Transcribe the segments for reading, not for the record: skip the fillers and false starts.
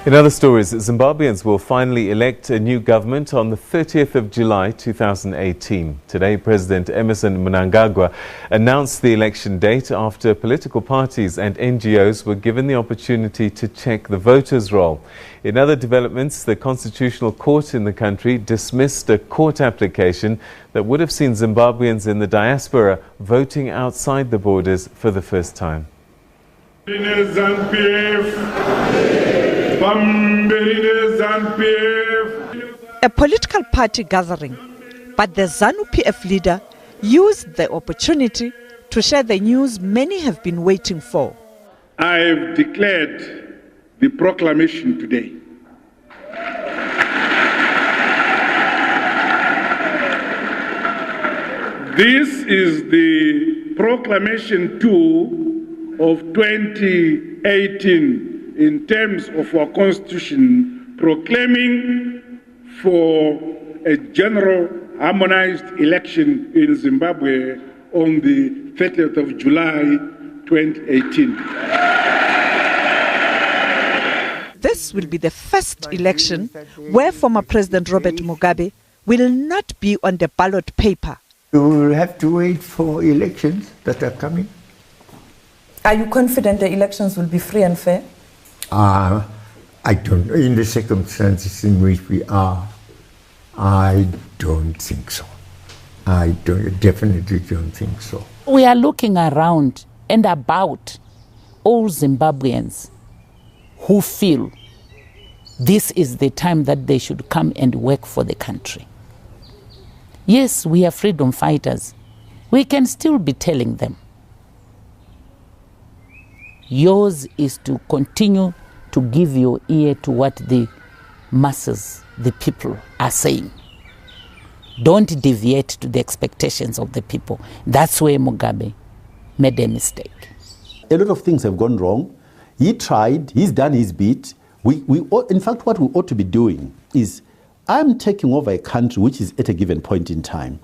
In other stories, Zimbabweans will finally elect a new government on the 30th of July 2018. Today, President Emmerson Mnangagwa announced the election date after political parties and NGOs were given the opportunity to check the voters' roll. In other developments, the Constitutional Court in the country dismissed a court application that would have seen Zimbabweans in the diaspora voting outside the borders for the first time. A political party gathering, but the ZANU-PF leader used the opportunity to share the news many have been waiting for. I have declared the proclamation today. This is the proclamation 2 of 2018 in terms of our constitution, proclaiming for a general harmonized election in Zimbabwe on the 30th of July 2018. This will be the first election where former President Robert Mugabe will not be on the ballot paper. You will have to wait for elections that are coming. Are you confident the elections will be free and fair? I don't know. In the circumstances in which we are, I don't think so. I definitely don't think so. We are looking around and about all Zimbabweans who feel this is the time that they should come and work for the country. Yes, we are freedom fighters. We can still be telling them. Yours is to continue to give your ear to what the masses, the people, are saying. Don't deviate to the expectations of the people. That's where Mugabe made a mistake. A lot of things have gone wrong. He tried, he's done his bit. In fact, what we ought to be doing is, I'm taking over a country which is at a given point in time,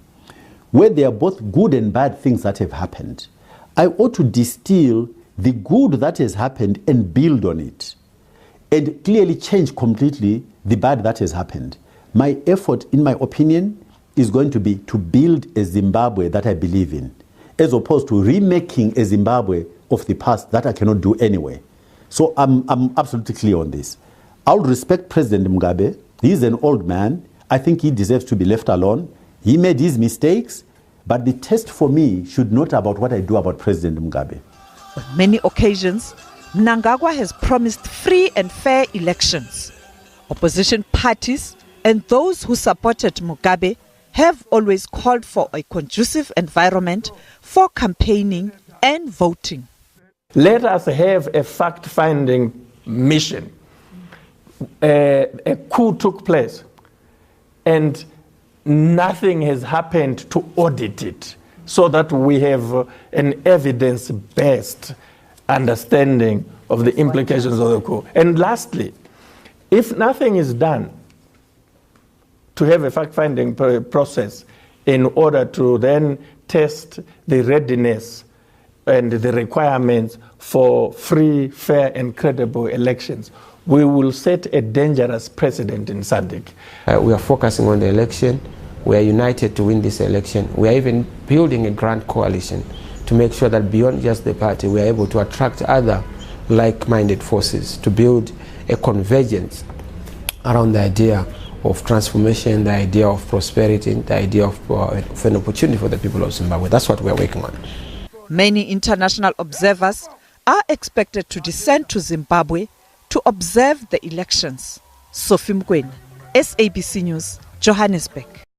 where there are both good and bad things that have happened. I ought to distill the good that has happened and build on it, and clearly change completely the bad that has happened. My effort, in my opinion, is going to be to build a Zimbabwe that I believe in, as opposed to remaking a Zimbabwe of the past that I cannot do anyway. So I'm absolutely clear on this. I'll respect President Mugabe. He's an old man. I think he deserves to be left alone. He made his mistakes, but the test for me should not be about what I do about President Mugabe. On many occasions, Mnangagwa has promised free and fair elections. Opposition parties and those who supported Mugabe have always called for a conducive environment for campaigning and voting. Let us have a fact-finding mission. A coup took place and nothing has happened to audit it, so that we have an evidence-based understanding of the implications of the coup. And lastly, if nothing is done to have a fact-finding process in order to then test the readiness and the requirements for free, fair, and credible elections, we will set a dangerous precedent in SADC. We are focusing on the election. We are united to win this election. We are even building a grand coalition to make sure that beyond just the party, we are able to attract other like-minded forces to build a convergence around the idea of transformation, the idea of prosperity, the idea of an opportunity for the people of Zimbabwe. That's what we are working on. Many international observers are expected to descend to Zimbabwe to observe the elections. Sophie Mkwena, SABC News, Johannesburg.